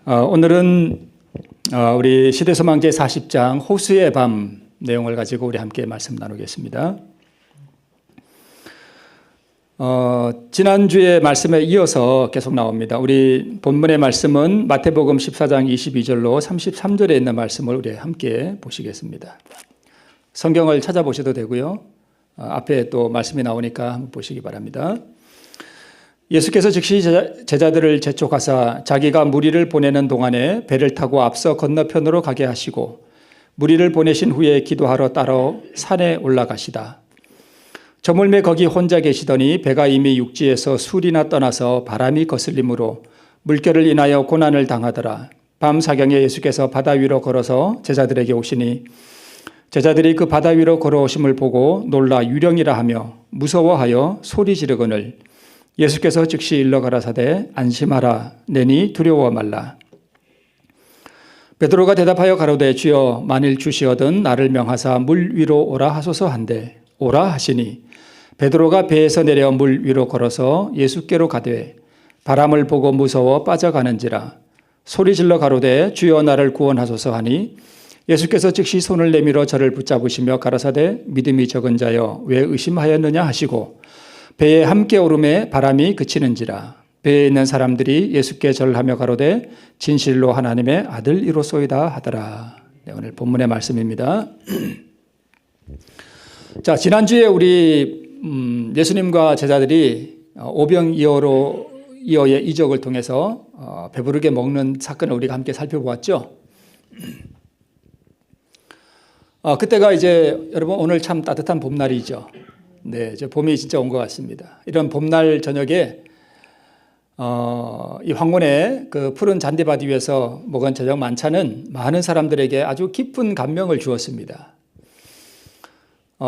오늘은 우리 시대소망 제40장 호수의 밤 내용을 가지고 우리 함께 말씀 나누겠습니다. 지난주의 말씀에 이어서 계속 나옵니다. 우리 본문의 말씀은 마태복음 14장 22절로 33절에 있는 말씀을 우리 함께 보시겠습니다. 성경을 찾아보셔도 되고요. 앞에 또 말씀이 나오니까 한번 보시기 바랍니다. 예수께서 즉시 제자들을 재촉하사 자기가 무리를 보내는 동안에 배를 타고 앞서 건너편으로 가게 하시고 무리를 보내신 후에 기도하러 따라 산에 올라가시다. 저물매 거기 혼자 계시더니 배가 이미 육지에서 술이나 떠나서 바람이 거슬림으로 물결을 인하여 고난을 당하더라. 밤 사경에 예수께서 바다 위로 걸어서 제자들에게 오시니 제자들이 그 바다 위로 걸어오심을 보고 놀라 유령이라 하며 무서워하여 소리 지르거늘 예수께서 즉시 일러 가라사대 안심하라 내니 두려워 말라. 베드로가 대답하여 가로되 주여 만일 주시어든 나를 명하사 물 위로 오라 하소서 한데 오라 하시니 베드로가 배에서 내려 물 위로 걸어서 예수께로 가되 바람을 보고 무서워 빠져가는지라. 소리질러 가로되 주여 나를 구원하소서 하니 예수께서 즉시 손을 내밀어 저를 붙잡으시며 가라사대 믿음이 적은 자여 왜 의심하였느냐 하시고 배에 함께 오름에 바람이 그치는지라. 배에 있는 사람들이 예수께 절하며 가로되 진실로 하나님의 아들이로소이다 하더라. 네, 오늘 본문의 말씀입니다. 자, 지난주에 우리 예수님과 제자들이 오병이어의 이적을 통해서 배부르게 먹는 사건을 우리가 함께 살펴보았죠. 그때가 이제 여러분 오늘 참 따뜻한 봄날이죠. 네, 이제 봄이 진짜 온 것 같습니다. 이런 봄날 저녁에 이 황혼의 그 푸른 잔디밭 위에서 먹은 저녁 만찬은 많은 사람들에게 아주 깊은 감명을 주었습니다.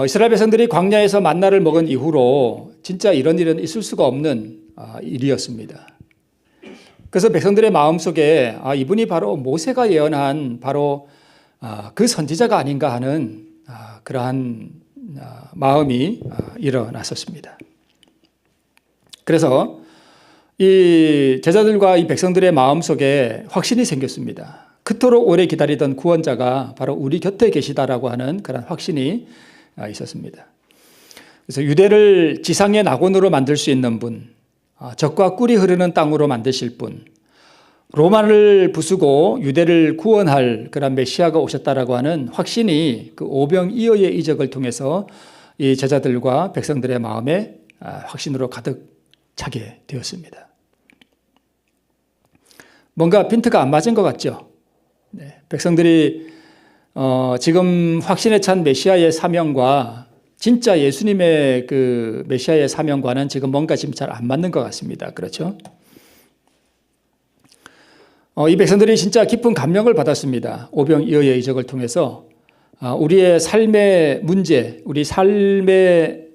이스라엘 백성들이 광야에서 만나를 먹은 이후로 진짜 이런 일은 있을 수가 없는 일이었습니다. 그래서 백성들의 마음속에 이분이 바로 모세가 예언한 바로 그 선지자가 아닌가 하는 그러한 마음이 일어났었습니다. 그래서 이 제자들과 이 백성들의 마음속에 확신이 생겼습니다. 그토록 오래 기다리던 구원자가 바로 우리 곁에 계시다라고 하는 그런 확신이 있었습니다. 그래서 유대를 지상의 낙원으로 만들 수 있는 분, 젖과 꿀이 흐르는 땅으로 만드실 분, 로마를 부수고 유대를 구원할 그런 메시아가 오셨다라고 하는 확신이 그 오병이어의 이적을 통해서 이 제자들과 백성들의 마음에 확신으로 가득 차게 되었습니다. 뭔가 핀트가 안 맞은 것 같죠? 네, 백성들이 지금 확신에 찬 메시아의 사명과 진짜 예수님의 그 메시아의 사명과는 지금 뭔가 지금 잘 안 맞는 것 같습니다. 그렇죠? 이 백성들이 진짜 깊은 감명을 받았습니다. 오병이어의 이적을 통해서 우리의 삶의 문제, 우리 삶의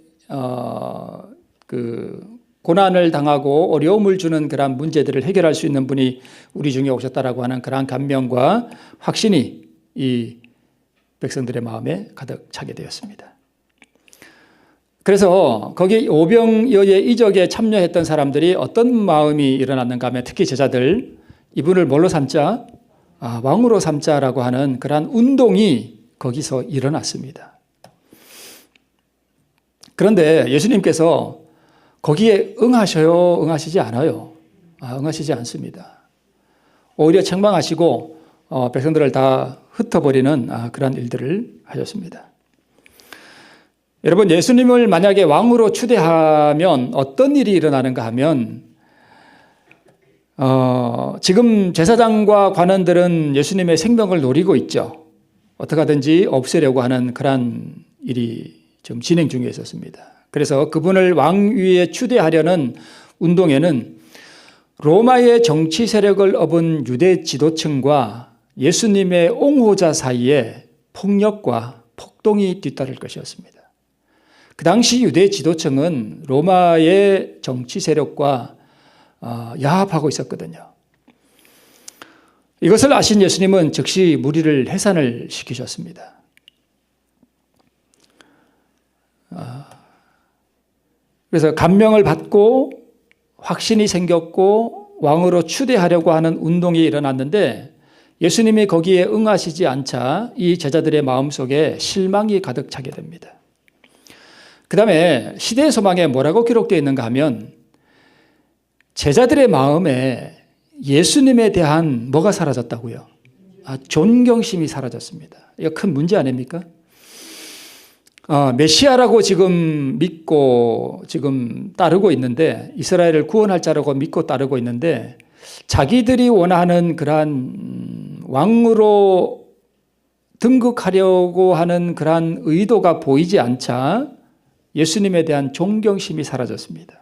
그 고난을 당하고 어려움을 주는 그러한 문제들을 해결할 수 있는 분이 우리 중에 오셨다라고 하는 그러한 감명과 확신이 이 백성들의 마음에 가득 차게 되었습니다. 그래서 거기 오병이어의 이적에 참여했던 사람들이 어떤 마음이 일어났는가 하면 특히 제자들 이분을 뭘로 삼자? 왕으로 삼자라고 하는 그러한 운동이 거기서 일어났습니다. 그런데 예수님께서 거기에 응하셔요? 응하시지 않아요? 응하시지 않습니다. 오히려 책망하시고 백성들을 다 흩어버리는 그런 일들을 하셨습니다. 여러분, 예수님을 만약에 왕으로 추대하면 어떤 일이 일어나는가 하면 지금 제사장과 관원들은 예수님의 생명을 노리고 있죠. 어떻게 하든지 없애려고 하는 그런 일이 지금 진행 중에 있었습니다. 그래서 그분을 왕위에 추대하려는 운동에는 로마의 정치 세력을 업은 유대 지도층과 예수님의 옹호자 사이에 폭력과 폭동이 뒤따를 것이었습니다. 그 당시 유대 지도층은 로마의 정치 세력과 야합하고 있었거든요. 이것을 아신 예수님은 즉시 무리를 해산을 시키셨습니다. 그래서 감명을 받고 확신이 생겼고 왕으로 추대하려고 하는 운동이 일어났는데 예수님이 거기에 응하시지 않자 이 제자들의 마음속에 실망이 가득 차게 됩니다. 그 다음에 시대의 소망에 뭐라고 기록되어 있는가 하면 제자들의 마음에 예수님에 대한 뭐가 사라졌다고요? 존경심이 사라졌습니다. 이거 큰 문제 아닙니까? 메시아라고 지금 믿고 지금 따르고 있는데, 이스라엘을 구원할 자라고 믿고 따르고 있는데, 자기들이 원하는 그러한 왕으로 등극하려고 하는 그러한 의도가 보이지 않자 예수님에 대한 존경심이 사라졌습니다.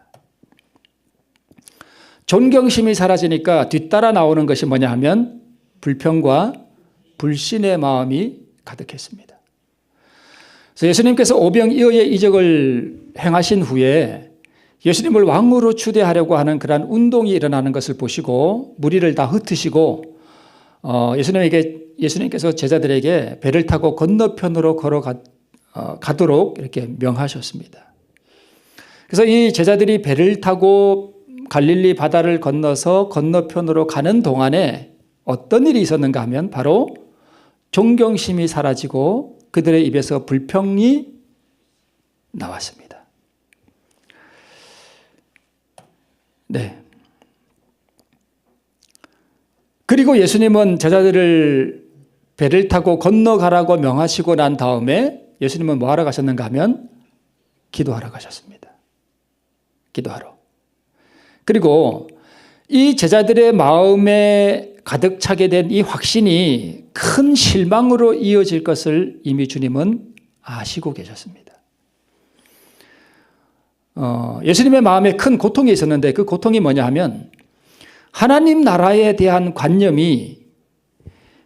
존경심이 사라지니까 뒤따라 나오는 것이 뭐냐 하면 불평과 불신의 마음이 가득했습니다. 그래서 예수님께서 오병이어의 이적을 행하신 후에 예수님을 왕으로 추대하려고 하는 그러한 운동이 일어나는 것을 보시고 무리를 다 흩으시고 예수님께서 제자들에게 배를 타고 건너편으로 가도록 이렇게 명하셨습니다. 그래서 이 제자들이 배를 타고 갈릴리 바다를 건너서 건너편으로 가는 동안에 어떤 일이 있었는가 하면 바로 존경심이 사라지고 그들의 입에서 불평이 나왔습니다. 네. 그리고 예수님은 제자들을 배를 타고 건너가라고 명하시고 난 다음에 예수님은 뭐 하러 가셨는가 하면 기도하러 가셨습니다. 기도하러. 그리고 이 제자들의 마음에 가득 차게 된 이 확신이 큰 실망으로 이어질 것을 이미 주님은 아시고 계셨습니다. 예수님의 마음에 큰 고통이 있었는데 그 고통이 뭐냐 하면 하나님 나라에 대한 관념이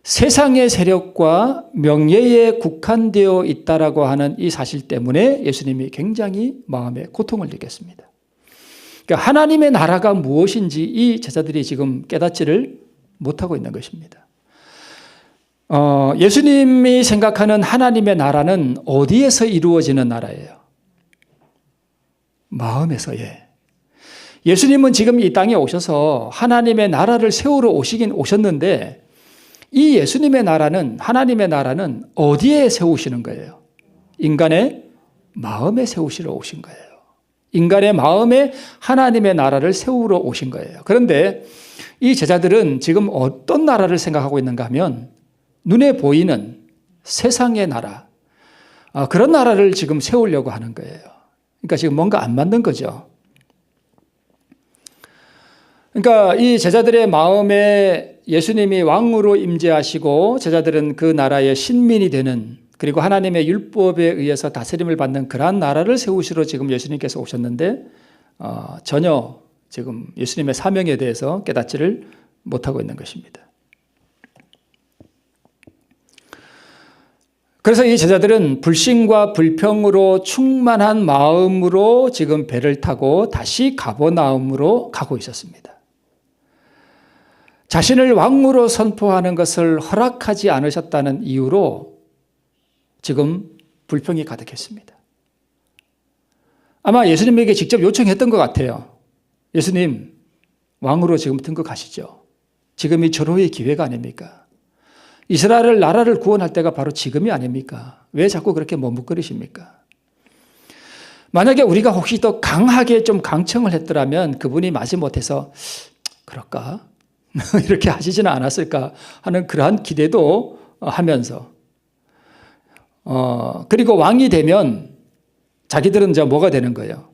세상의 세력과 명예에 국한되어 있다라고 하는 이 사실 때문에 예수님이 굉장히 마음에 고통을 느꼈습니다. 그러니까 하나님의 나라가 무엇인지 이 제자들이 지금 깨닫지를 못하고 있는 것입니다. 예수님이 생각하는 하나님의 나라는 어디에서 이루어지는 나라예요? 마음에서. 예수님은 지금 이 땅에 오셔서 하나님의 나라를 세우러 오시긴 오셨는데 이 예수님의 나라는, 하나님의 나라는 어디에 세우시는 거예요? 인간의 마음에 세우시러 오신 거예요. 인간의 마음에 하나님의 나라를 세우러 오신 거예요. 그런데 이 제자들은 지금 어떤 나라를 생각하고 있는가 하면 눈에 보이는 세상의 나라, 그런 나라를 지금 세우려고 하는 거예요. 그러니까 지금 뭔가 안 맞는 거죠. 그러니까 이 제자들의 마음에 예수님이 왕으로 임재하시고 제자들은 그 나라의 신민이 되는, 그리고 하나님의 율법에 의해서 다스림을 받는 그러한 나라를 세우시러 지금 예수님께서 오셨는데 전혀 지금 예수님의 사명에 대해서 깨닫지를 못하고 있는 것입니다. 그래서 이 제자들은 불신과 불평으로 충만한 마음으로 지금 배를 타고 다시 가버나움으로 가고 있었습니다. 자신을 왕으로 선포하는 것을 허락하지 않으셨다는 이유로 지금 불평이 가득했습니다. 아마 예수님에게 직접 요청했던 것 같아요. 예수님, 왕으로 지금 등극하시죠. 지금이 절호의 기회가 아닙니까? 이스라엘 나라를 구원할 때가 바로 지금이 아닙니까? 왜 자꾸 그렇게 머뭇거리십니까? 만약에 우리가 혹시 더 강하게 좀 강청을 했더라면 그분이 마지못해서 그럴까? 이렇게 하시지는 않았을까 하는 그러한 기대도 하면서 그리고 왕이 되면 자기들은 이제 뭐가 되는 거예요?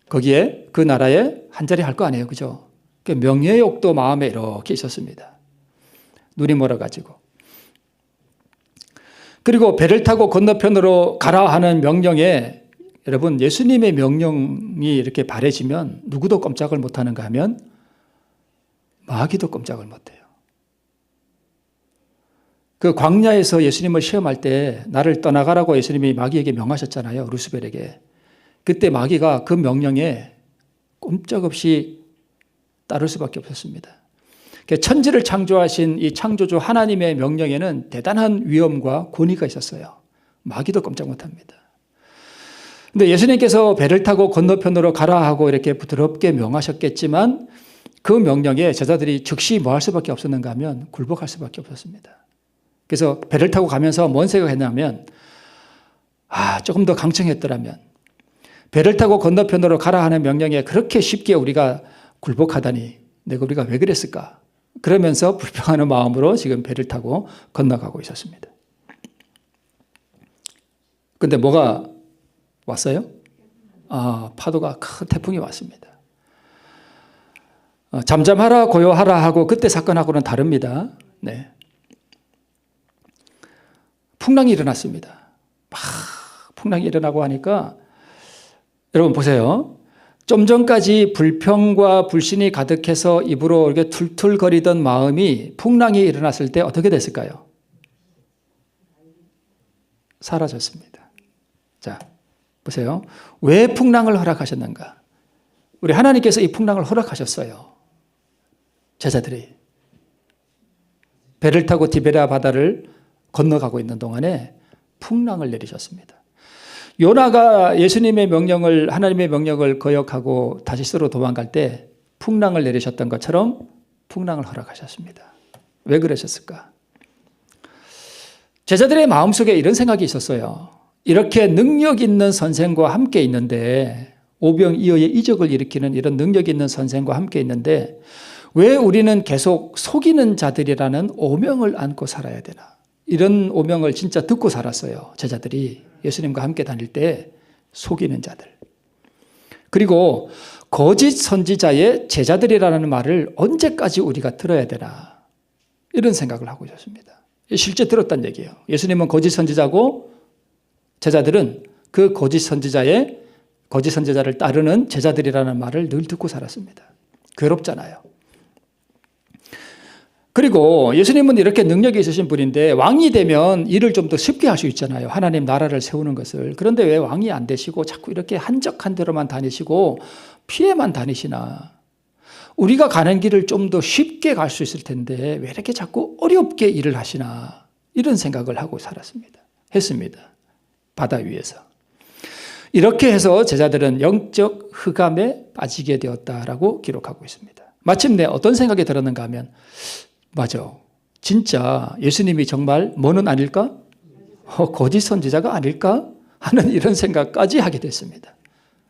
거기에 그 나라에 한자리 할 거 아니에요. 그죠? 명예욕도 마음에 이렇게 있었습니다. 눈이 멀어가지고. 그리고 배를 타고 건너편으로 가라 하는 명령에 여러분 예수님의 명령이 이렇게 바래지면 누구도 꼼짝을 못하는가 하면 마귀도 꼼짝을 못해요. 그 광야에서 예수님을 시험할 때 나를 떠나가라고 예수님이 마귀에게 명하셨잖아요. 루스벨에게. 그때 마귀가 그 명령에 꼼짝없이 따를 수밖에 없었습니다. 천지를 창조하신 이 창조주 하나님의 명령에는 대단한 위엄과 권위가 있었어요. 마귀도 꼼짝 못합니다. 그런데 예수님께서 배를 타고 건너편으로 가라 하고 이렇게 부드럽게 명하셨겠지만 그 명령에 제자들이 즉시 뭐 할 수밖에 없었는가 하면 굴복할 수밖에 없었습니다. 그래서 배를 타고 가면서 뭔 생각했냐면 조금 더 강청했더라면 배를 타고 건너편으로 가라 하는 명령에 그렇게 쉽게 우리가 굴복하다니 우리가 왜 그랬을까? 그러면서 불평하는 마음으로 지금 배를 타고 건너가고 있었습니다. 근데 뭐가 왔어요? 파도가 큰 태풍이 왔습니다. 잠잠하라 고요하라 하고 그때 사건하고는 다릅니다. 네. 풍랑이 일어났습니다. 풍랑이 일어나고 하니까 여러분 보세요. 좀 전까지 불평과 불신이 가득해서 입으로 이렇게 툴툴거리던 마음이 풍랑이 일어났을 때 어떻게 됐을까요? 사라졌습니다. 자, 보세요. 왜 풍랑을 허락하셨는가? 우리 하나님께서 이 풍랑을 허락하셨어요. 제자들이 배를 타고 디베랴 바다를 건너가고 있는 동안에 풍랑을 내리셨습니다. 요나가 예수님의 명령을, 하나님의 명령을 거역하고 다시스로 도망갈 때 풍랑을 내리셨던 것처럼 풍랑을 허락하셨습니다. 왜 그러셨을까? 제자들의 마음속에 이런 생각이 있었어요. 이렇게 능력 있는 선생과 함께 있는데, 오병이어의 이적을 일으키는 이런 능력 있는 선생과 함께 있는데 왜 우리는 계속 속이는 자들이라는 오명을 안고 살아야 되나? 이런 오명을 진짜 듣고 살았어요. 제자들이 예수님과 함께 다닐 때 속이는 자들. 그리고 거짓 선지자의 제자들이라는 말을 언제까지 우리가 들어야 되나? 이런 생각을 하고 있었습니다. 실제 들었단 얘기예요. 예수님은 거짓 선지자고 제자들은 그 거짓 선지자를 따르는 제자들이라는 말을 늘 듣고 살았습니다. 괴롭잖아요. 그리고 예수님은 이렇게 능력이 있으신 분인데 왕이 되면 일을 좀 더 쉽게 할 수 있잖아요. 하나님 나라를 세우는 것을. 그런데 왜 왕이 안 되시고 자꾸 이렇게 한적한 데로만 다니시고 피해만 다니시나? 우리가 가는 길을 좀 더 쉽게 갈 수 있을 텐데 왜 이렇게 자꾸 어렵게 일을 하시나? 이런 생각을 하고 살았습니다. 했습니다. 바다 위에서. 이렇게 해서 제자들은 영적 흑암에 빠지게 되었다라고 기록하고 있습니다. 마침내 어떤 생각이 들었는가 하면 맞아. 진짜 예수님이 정말 뭐는 아닐까? 거짓 선지자가 아닐까? 하는 이런 생각까지 하게 됐습니다.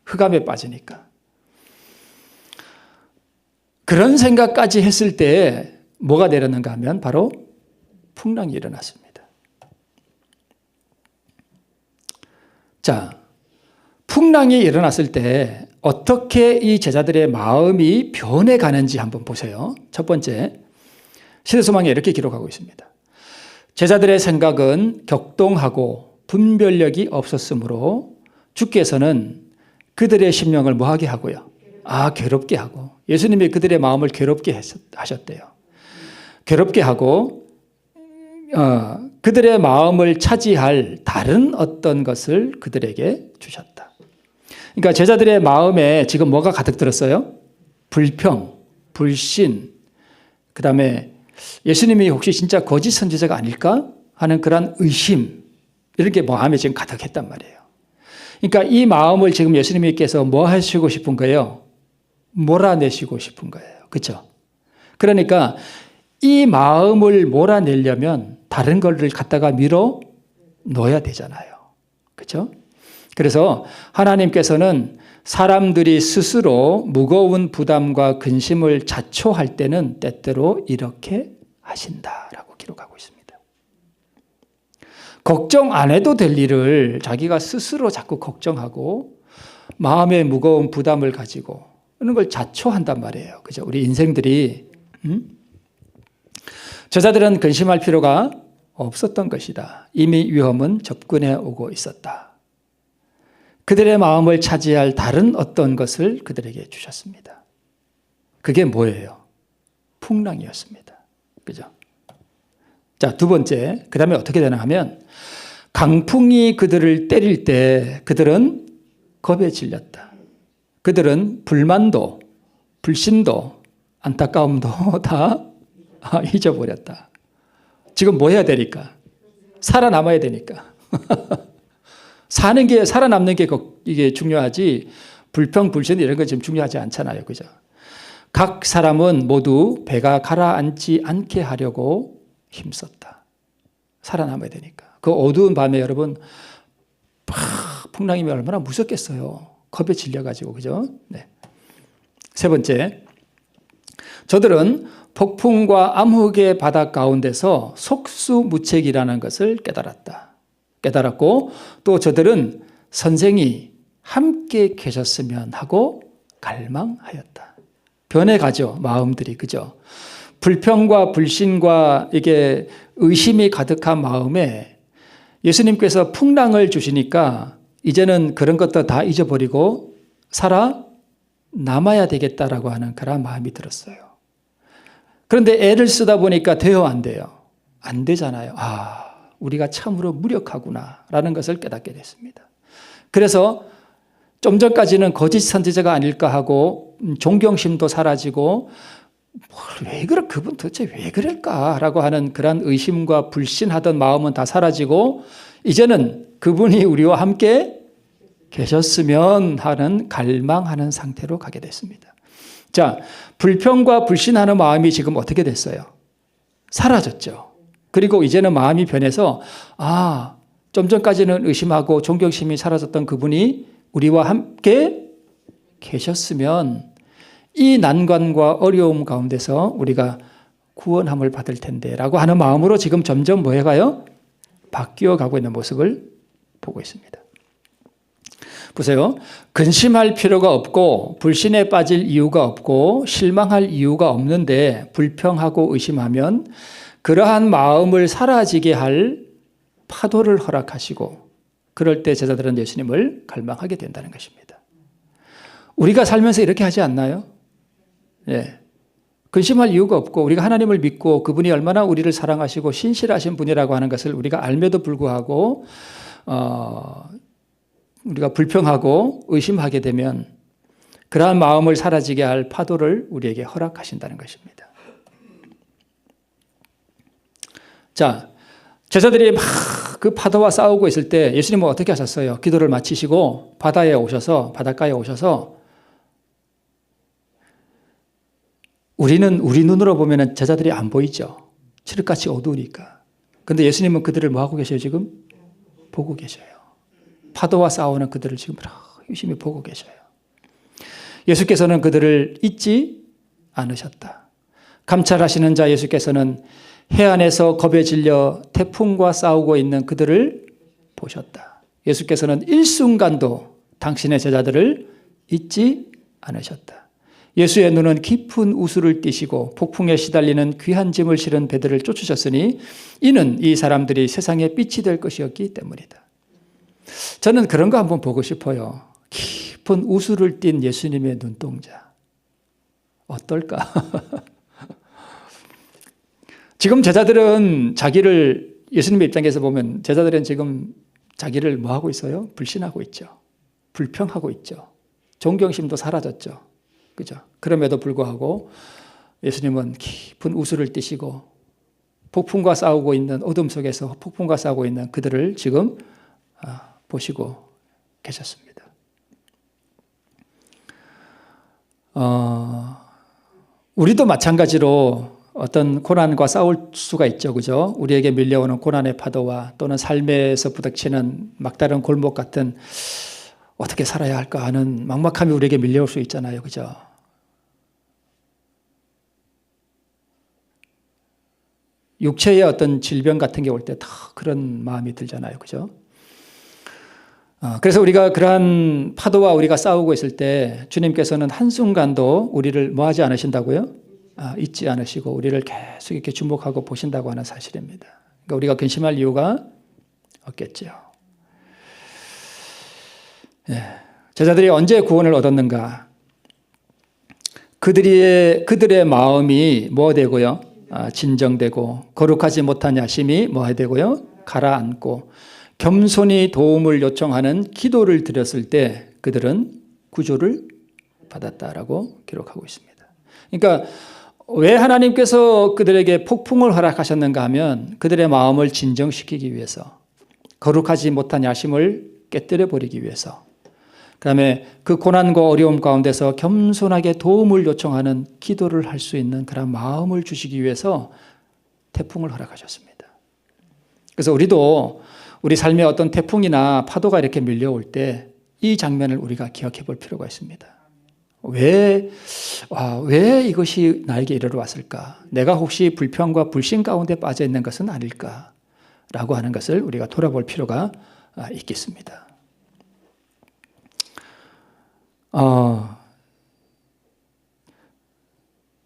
흑암에 빠지니까. 그런 생각까지 했을 때 뭐가 내렸는가 하면 바로 풍랑이 일어났습니다. 자, 풍랑이 일어났을 때 어떻게 이 제자들의 마음이 변해가는지 한번 보세요. 첫 번째, 시대소망에 이렇게 기록하고 있습니다. 제자들의 생각은 격동하고 분별력이 없었으므로 주께서는 그들의 심령을 뭐하게 하고요? 괴롭게 하고. 예수님이 그들의 마음을 괴롭게 하셨대요. 괴롭게 하고 그들의 마음을 차지할 다른 어떤 것을 그들에게 주셨다. 그러니까 제자들의 마음에 지금 뭐가 가득 들었어요? 불평, 불신, 그 다음에 예수님이 혹시 진짜 거짓 선지자가 아닐까 하는 그런 의심, 이렇게 마음에 지금 가득했단 말이에요. 그러니까 이 마음을 지금 예수님께서 뭐 하시고 싶은 거예요? 몰아내시고 싶은 거예요. 그렇죠? 그러니까 이 마음을 몰아내려면 다른 것을 갖다가 밀어 넣어야 되잖아요. 그렇죠? 그래서 하나님께서는 사람들이 스스로 무거운 부담과 근심을 자초할 때는 때때로 이렇게 하신다라고 기록하고 있습니다. 걱정 안 해도 될 일을 자기가 스스로 자꾸 걱정하고 마음에 무거운 부담을 가지고 이런 걸 자초한단 말이에요. 그죠? 우리 인생들이 제자들은 근심할 필요가 없었던 것이다. 이미 위험은 접근해 오고 있었다. 그들의 마음을 차지할 다른 어떤 것을 그들에게 주셨습니다. 그게 뭐예요? 풍랑이었습니다. 그죠? 자, 두 번째, 그 다음에 어떻게 되나 하면 강풍이 그들을 때릴 때 그들은 겁에 질렸다. 그들은 불만도, 불신도, 안타까움도 다 잊어버렸다. 지금 뭐 해야 되니까? 살아남아야 되니까. 살아남는 게 이게 중요하지, 불평, 불신 이런 거 지금 중요하지 않잖아요. 그죠? 각 사람은 모두 배가 가라앉지 않게 하려고 힘썼다. 살아남아야 되니까. 그 어두운 밤에 여러분 풍랑이면 얼마나 무섭겠어요. 겁에 질려가지고, 그죠? 네. 세 번째, 저들은 폭풍과 암흑의 바다 가운데서 속수무책이라는 것을 깨달았고, 또 저들은 선생이 함께 계셨으면 하고 갈망하였다. 변해가죠, 마음들이, 그죠? 불평과 불신과 이게 의심이 가득한 마음에 예수님께서 풍랑을 주시니까 이제는 그런 것도 다 잊어버리고 살아남아야 되겠다라고 하는 그런 마음이 들었어요. 그런데 애를 쓰다 보니까 돼요, 안 돼요? 안 되잖아요. 우리가 참으로 무력하구나라는 것을 깨닫게 됐습니다. 그래서 좀 전까지는 거짓 선지자가 아닐까 하고 존경심도 사라지고 그분 도대체 왜 그럴까라고 하는 그런 의심과 불신하던 마음은 다 사라지고 이제는 그분이 우리와 함께 계셨으면 하는 갈망하는 상태로 가게 됐습니다. 자, 불평과 불신하는 마음이 지금 어떻게 됐어요? 사라졌죠. 그리고 이제는 마음이 변해서 좀 전까지는 의심하고 존경심이 사라졌던 그분이 우리와 함께 계셨으면 이 난관과 어려움 가운데서 우리가 구원함을 받을 텐데 라고 하는 마음으로 지금 점점 뭐 해가요? 바뀌어 가고 있는 모습을 보고 있습니다. 보세요. 근심할 필요가 없고 불신에 빠질 이유가 없고 실망할 이유가 없는데 불평하고 의심하면 그러한 마음을 사라지게 할 파도를 허락하시고 그럴 때 제자들은 예수님을 갈망하게 된다는 것입니다. 우리가 살면서 이렇게 하지 않나요? 예. 근심할 이유가 없고 우리가 하나님을 믿고 그분이 얼마나 우리를 사랑하시고 신실하신 분이라고 하는 것을 우리가 알매도 불구하고 우리가 불평하고 의심하게 되면 그러한 마음을 사라지게 할 파도를 우리에게 허락하신다는 것입니다. 자, 제자들이 막 그 파도와 싸우고 있을 때 예수님은 어떻게 하셨어요? 기도를 마치시고 바다가에 오셔서 우리는 우리 눈으로 보면 제자들이 안 보이죠. 칠흑같이 어두우니까. 그런데 예수님은 그들을 뭐 하고 계셔요 지금? 보고 계셔요. 파도와 싸우는 그들을 지금 유심히 보고 계셔요. 예수께서는 그들을 잊지 않으셨다. 감찰하시는 자 예수께서는 해안에서 겁에 질려 태풍과 싸우고 있는 그들을 보셨다. 예수께서는 일순간도 당신의 제자들을 잊지 않으셨다. 예수의 눈은 깊은 우수를 띠시고 폭풍에 시달리는 귀한 짐을 실은 배들을 쫓으셨으니 이는 이 사람들이 세상의 빛이 될 것이었기 때문이다. 저는 그런 거 한번 보고 싶어요. 깊은 우수를 띤 예수님의 눈동자. 어떨까? 지금 제자들은 예수님의 입장에서 보면 제자들은 지금 자기를 뭐 하고 있어요? 불신하고 있죠. 불평하고 있죠. 존경심도 사라졌죠. 그죠? 그럼에도 불구하고 예수님은 깊은 우수를 띠시고 폭풍과 싸우고 있는 어둠 속에서 폭풍과 싸우고 있는 그들을 지금 보시고 계셨습니다. 우리도 마찬가지로 어떤 고난과 싸울 수가 있죠. 그죠? 우리에게 밀려오는 고난의 파도와 또는 삶에서 부닥치는 막다른 골목 같은 어떻게 살아야 할까 하는 막막함이 우리에게 밀려올 수 있잖아요. 그죠? 육체의 어떤 질병 같은 게 올 때 다 그런 마음이 들잖아요. 그죠? 그래서 우리가 그러한 파도와 우리가 싸우고 있을 때 주님께서는 한순간도 우리를 뭐 하지 않으신다고요? 잊지 않으시고 우리를 계속 이렇게 주목하고 보신다고 하는 사실입니다. 그러니까 우리가 근심할 이유가 없겠죠. 예. 제자들이 언제 구원을 얻었는가? 그들의 마음이 뭐 되고요? 진정되고 거룩하지 못한 야심이 뭐 해야 되고요? 가라앉고 겸손히 도움을 요청하는 기도를 드렸을 때 그들은 구조를 받았다라고 기록하고 있습니다. 그러니까 왜 하나님께서 그들에게 폭풍을 허락하셨는가 하면 그들의 마음을 진정시키기 위해서 거룩하지 못한 야심을 깨뜨려 버리기 위해서 그다음에 그 고난과 어려움 가운데서 겸손하게 도움을 요청하는 기도를 할 수 있는 그런 마음을 주시기 위해서 태풍을 허락하셨습니다. 그래서 우리도 우리 삶에 어떤 태풍이나 파도가 이렇게 밀려올 때 이 장면을 우리가 기억해 볼 필요가 있습니다. 왜 이것이 나에게 이르러 왔을까? 내가 혹시 불평과 불신 가운데 빠져 있는 것은 아닐까? 라고 하는 것을 우리가 돌아볼 필요가 있겠습니다.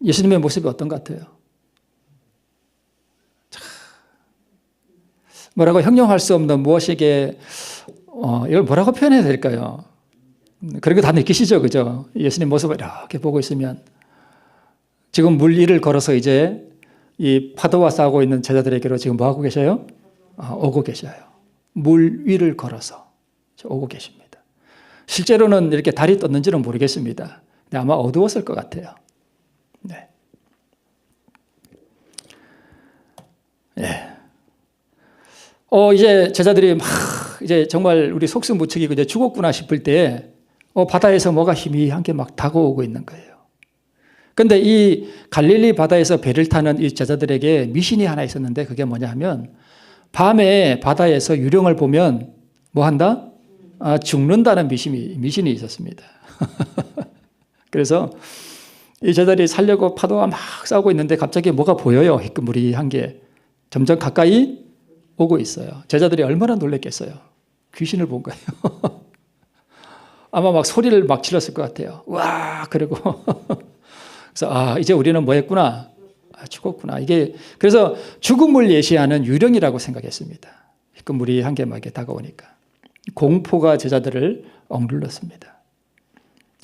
예수님의 모습이 어떤 것 같아요? 뭐라고 형용할 수 없는 무엇에게 이걸 뭐라고 표현해야 될까요? 그런 거 다 느끼시죠, 그죠? 예수님 모습을 이렇게 보고 있으면 지금 물 위를 걸어서 이제 이 파도와 싸우고 있는 제자들에게로 지금 뭐 하고 계셔요? 오고 계셔요. 물 위를 걸어서 오고 계십니다. 실제로는 이렇게 달이 떴는지는 모르겠습니다. 근데 아마 어두웠을 것 같아요. 네. 네. 이제 제자들이 막 이제 정말 우리 속수무책이고 이제 죽었구나 싶을 때 바다에서 뭐가 희미한 게 막 다가오고 있는 거예요. 그런데 이 갈릴리 바다에서 배를 타는 이 제자들에게 미신이 하나 있었는데 그게 뭐냐 하면 밤에 바다에서 유령을 보면 뭐 한다? 죽는다는 미신이 있었습니다. 그래서 이 제자들이 살려고 파도와 막 싸우고 있는데 갑자기 뭐가 보여요. 희끄무리한 게 점점 가까이 오고 있어요. 제자들이 얼마나 놀랬겠어요. 귀신을 본 거예요. 아마 막 소리를 막 질렀을 것 같아요. 와, 그리고 그래서 이제 우리는 뭐 했구나? 죽었구나. 이게 그래서 죽음을 예시하는 유령이라고 생각했습니다. 희끄무리한 게 막 다가오니까 공포가 제자들을 억눌렀습니다.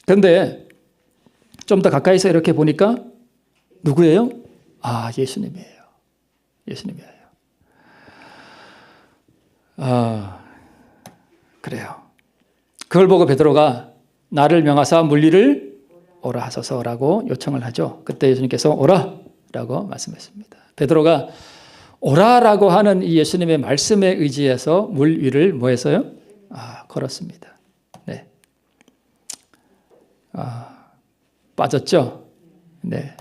그런데 좀 더 가까이서 이렇게 보니까 누구예요? 예수님이에요. 예수님이에요. 그래요. 그걸 보고 베드로가 나를 명하사 물 위를 오라 하소서라고 요청을 하죠. 그때 예수님께서 오라라고 말씀했습니다. 베드로가 오라라고 하는 이 예수님의 말씀에 의지해서 물 위를 뭐 했어요? 걸었습니다. 네. 빠졌죠? 네.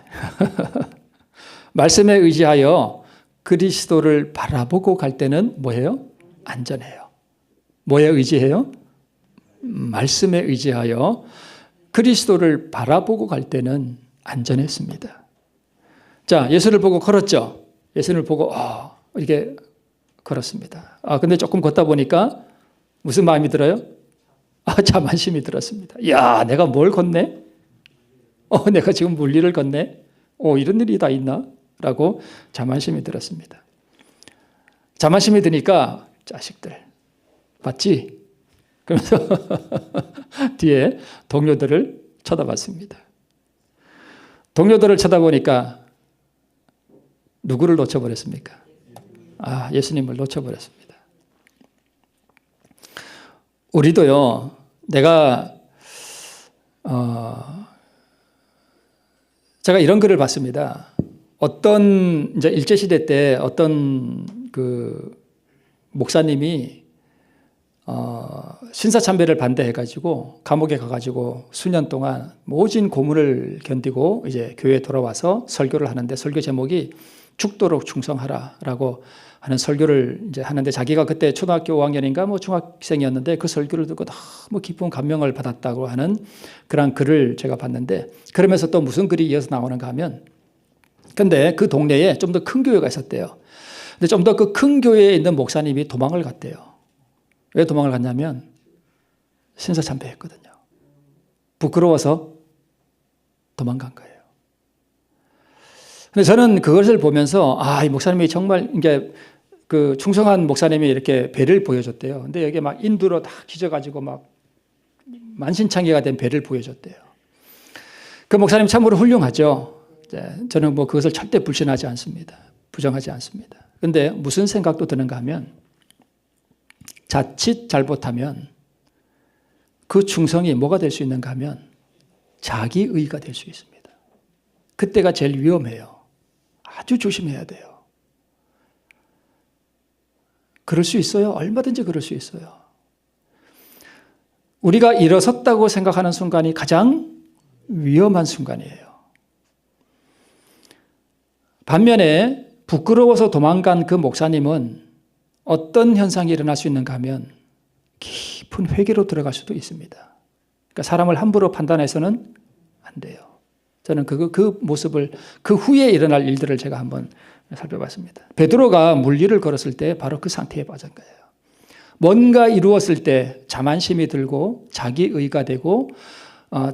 말씀에 의지하여 그리스도를 바라보고 갈 때는 뭐예요? 안전해요. 뭐에 의지해요? 말씀에 의지하여 그리스도를 바라보고 갈 때는 안전했습니다. 자, 예수를 보고 걸었죠. 예수를 보고 이렇게 걸었습니다. 근데 조금 걷다 보니까 무슨 마음이 들어요? 자만심이 들었습니다. 야, 내가 뭘 걷네? 내가 지금 물 위를 걷네? 이런 일이 다 있나? 라고 자만심이 들었습니다. 자만심이 드니까 자식들 봤지? 그러면서 뒤에 동료들을 쳐다봤습니다. 동료들을 쳐다보니까 누구를 놓쳐버렸습니까? 예수님을 놓쳐버렸습니다. 우리도요, 제가 이런 글을 봤습니다. 어떤 이제 일제시대 때 어떤 그 목사님이 신사참배를 반대해가지고 감옥에 가가지고 수년 동안 모진 고문을 견디고 이제 교회에 돌아와서 설교를 하는데 설교 제목이 죽도록 충성하라라고 하는 설교를 이제 하는데 자기가 그때 초등학교 5학년인가 뭐 중학생이었는데 그 설교를 듣고 너무 깊은 감명을 받았다고 하는 그런 글을 제가 봤는데 그러면서 또 무슨 글이 이어서 나오는가 하면 근데 그 동네에 좀 더 큰 교회가 있었대요. 근데 좀 더 그 큰 교회에 있는 목사님이 도망을 갔대요. 왜 도망을 갔냐면 신사참배했거든요. 부끄러워서 도망간 거예요. 근데 저는 그것을 보면서 이 목사님이 정말 이게 그 충성한 목사님이 이렇게 배를 보여줬대요. 근데 여기 막 인두로 다 기져가지고 막 만신창이가 된 배를 보여줬대요. 그 목사님 참으로 훌륭하죠. 저는 뭐 그것을 절대 불신하지 않습니다. 부정하지 않습니다. 그런데 무슨 생각도 드는가 하면 자칫 잘못하면 그 충성이 뭐가 될 수 있는가 하면 자기의가 될 수 있습니다. 그때가 제일 위험해요. 아주 조심해야 돼요. 그럴 수 있어요. 얼마든지 그럴 수 있어요. 우리가 일어섰다고 생각하는 순간이 가장 위험한 순간이에요. 반면에 부끄러워서 도망간 그 목사님은 어떤 현상이 일어날 수 있는가 하면 깊은 회개로 들어갈 수도 있습니다. 그러니까 사람을 함부로 판단해서는 안 돼요. 저는 그 모습을 그 후에 일어날 일들을 제가 한번 살펴봤습니다. 베드로가 물 위를 걸었을 때 바로 그 상태에 빠진 거예요. 뭔가 이루었을 때 자만심이 들고 자기의가 되고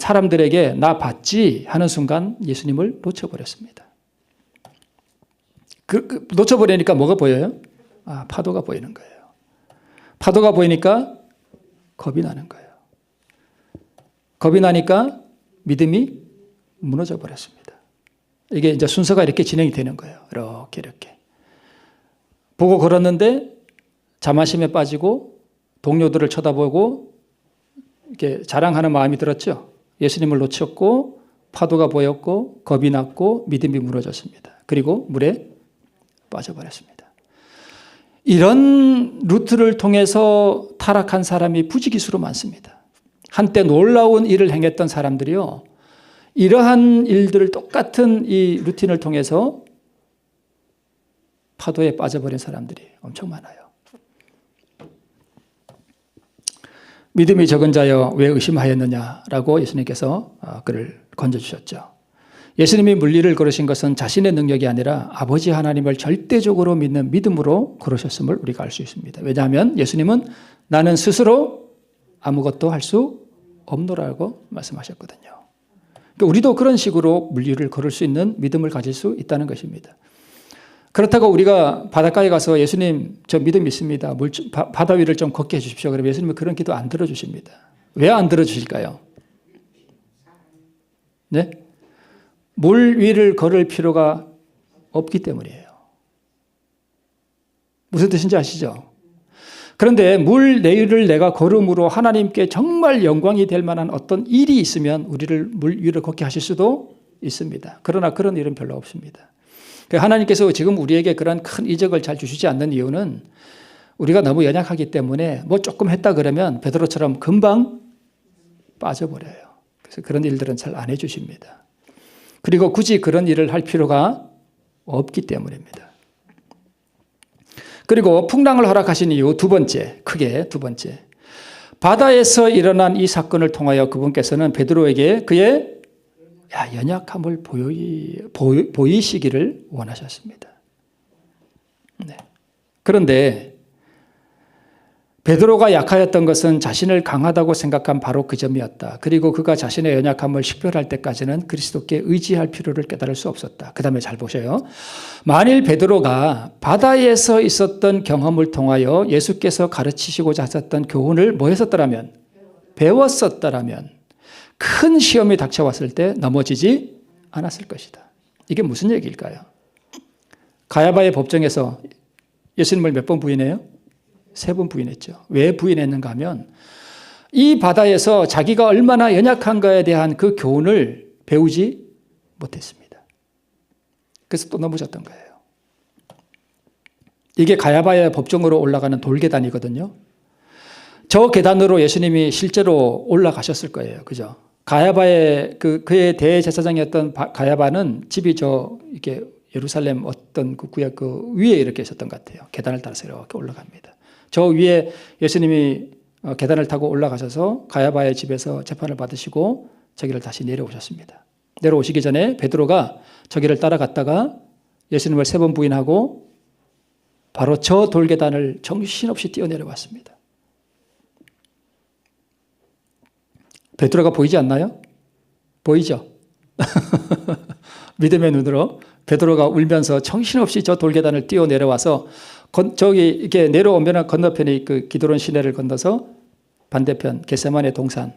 사람들에게 나 봤지 하는 순간 예수님을 놓쳐버렸습니다. 놓쳐버리니까 뭐가 보여요? 파도가 보이는 거예요. 파도가 보이니까 겁이 나는 거예요. 겁이 나니까 믿음이 무너져 버렸습니다. 이게 이제 순서가 이렇게 진행이 되는 거예요. 이렇게. 보고 걸었는데 자만심에 빠지고 동료들을 쳐다보고 이렇게 자랑하는 마음이 들었죠. 예수님을 놓쳤고 파도가 보였고 겁이 났고 믿음이 무너졌습니다. 그리고 물에 빠져버렸습니다. 이런 루트를 통해서 타락한 사람이 부지기수로 많습니다. 한때 놀라운 일을 행했던 사람들이요. 이러한 일들을 똑같은 이 루틴을 통해서 파도에 빠져버린 사람들이 엄청 많아요. 믿음이 적은 자여 왜 의심하였느냐라고 예수님께서 그를 건져주셨죠. 예수님이 물리를 걸으신 것은 자신의 능력이 아니라 아버지 하나님을 절대적으로 믿는 믿음으로 걸으셨음을 우리가 알 수 있습니다. 왜냐하면 예수님은 나는 스스로 아무것도 할 수 없노라고 말씀하셨거든요. 그러니까 우리도 그런 식으로 물리를 걸을 수 있는 믿음을 가질 수 있다는 것입니다. 그렇다고 우리가 바닷가에 가서 예수님 저 믿음 있습니다. 바다 위를 좀 걷게 해주십시오. 그러면 예수님은 그런 기도 안 들어주십니다. 왜 안 들어주실까요? 네? 물 위를 걸을 필요가 없기 때문이에요. 무슨 뜻인지 아시죠? 그런데 물 내위를 내가 걸음으로 하나님께 정말 영광이 될 만한 어떤 일이 있으면 우리를 물 위를 걷게 하실 수도 있습니다. 그러나 그런 일은 별로 없습니다. 하나님께서 지금 우리에게 그런 큰 이적을 잘 주시지 않는 이유는 우리가 너무 연약하기 때문에 뭐 조금 했다 그러면 베드로처럼 금방 빠져버려요. 그래서 그런 일들은 잘 안 해주십니다. 그리고 굳이 그런 일을 할 필요가 없기 때문입니다. 그리고 풍랑을 허락하신 이유 크게 두 번째. 바다에서 일어난 이 사건을 통하여 그분께서는 베드로에게 그의 연약함을 보이시기를 원하셨습니다. 네. 그런데 베드로가 약하였던 것은 자신을 강하다고 생각한 바로 그 점이었다. 그리고 그가 자신의 연약함을 식별할 때까지는 그리스도께 의지할 필요를 깨달을 수 없었다. 그 다음에 잘 보셔요. 만일 베드로가 바다에서 있었던 경험을 통하여 예수께서 가르치시고자 하셨던 교훈을 뭐 했었더라면? 배웠었더라면 큰 시험이 닥쳐왔을 때 넘어지지 않았을 것이다. 이게 무슨 얘기일까요? 가야바의 법정에서 예수님을 몇 번 부인해요? 3번 부인했죠. 왜 부인했는가 하면 이 바다에서 자기가 얼마나 연약한가에 대한 그 교훈을 배우지 못했습니다. 그래서 또 넘어졌던 거예요. 이게 가야바의 법정으로 올라가는 돌계단이거든요. 저 계단으로 예수님이 실제로 올라가셨을 거예요. 그죠? 가야바의 그의 대제사장이었던 가야바는 집이 이렇게 예루살렘 어떤 그 구역 그 위에 이렇게 있었던 것 같아요. 계단을 따라서 이렇게 올라갑니다. 저 위에 예수님이 계단을 타고 올라가셔서 가야바의 집에서 재판을 받으시고 저기를 다시 내려오셨습니다. 내려오시기 전에 베드로가 저기를 따라갔다가 예수님을 3번 부인하고 바로 저 돌계단을 정신없이 뛰어내려왔습니다. 베드로가 보이지 않나요? 보이죠? 믿음의 눈으로 베드로가 울면서 정신없이 저 돌계단을 뛰어내려와서 저기 이렇게 내려오면 건너편에 그 기드론 시내를 건너서 반대편 겟세마네 동산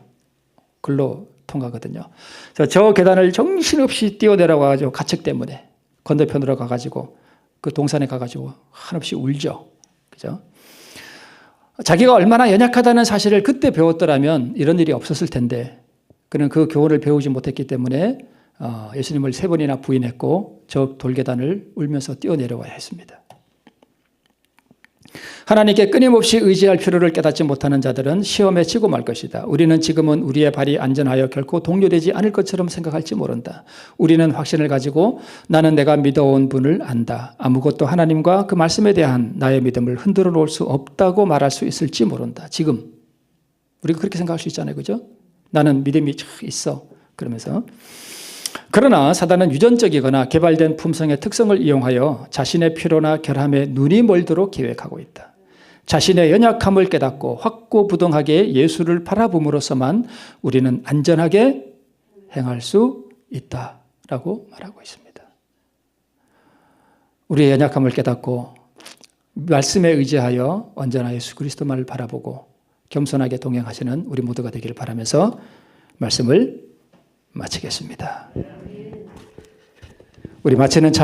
글로 통하거든요. 그래서 저 계단을 정신없이 뛰어내려와가지고 가책 때문에 건너편으로 가가지고 그 동산에 가가지고 한없이 울죠. 그죠? 자기가 얼마나 연약하다는 사실을 그때 배웠더라면 이런 일이 없었을 텐데 그는 그 교훈을 배우지 못했기 때문에 예수님을 3번이나 부인했고 저 돌계단을 울면서 뛰어내려와야 했습니다. 하나님께 끊임없이 의지할 필요를 깨닫지 못하는 자들은 시험에 지고 말 것이다. 우리는 지금은 우리의 발이 안전하여 결코 동요되지 않을 것처럼 생각할지 모른다. 우리는 확신을 가지고 나는 내가 믿어온 분을 안다. 아무것도 하나님과 그 말씀에 대한 나의 믿음을 흔들어 놓을 수 없다고 말할 수 있을지 모른다. 지금 우리가 그렇게 생각할 수 있잖아요. 그죠? 나는 믿음이 있어. 그러면서 그러나 사단은 유전적이거나 개발된 품성의 특성을 이용하여 자신의 피로나 결함에 눈이 멀도록 계획하고 있다. 자신의 연약함을 깨닫고 확고부동하게 예수를 바라봄으로써만 우리는 안전하게 행할 수 있다라고 말하고 있습니다. 우리의 연약함을 깨닫고 말씀에 의지하여 언제나 예수 그리스도만을 바라보고 겸손하게 동행하시는 우리 모두가 되기를 바라면서 말씀을 마치겠습니다. 우리 마치는 참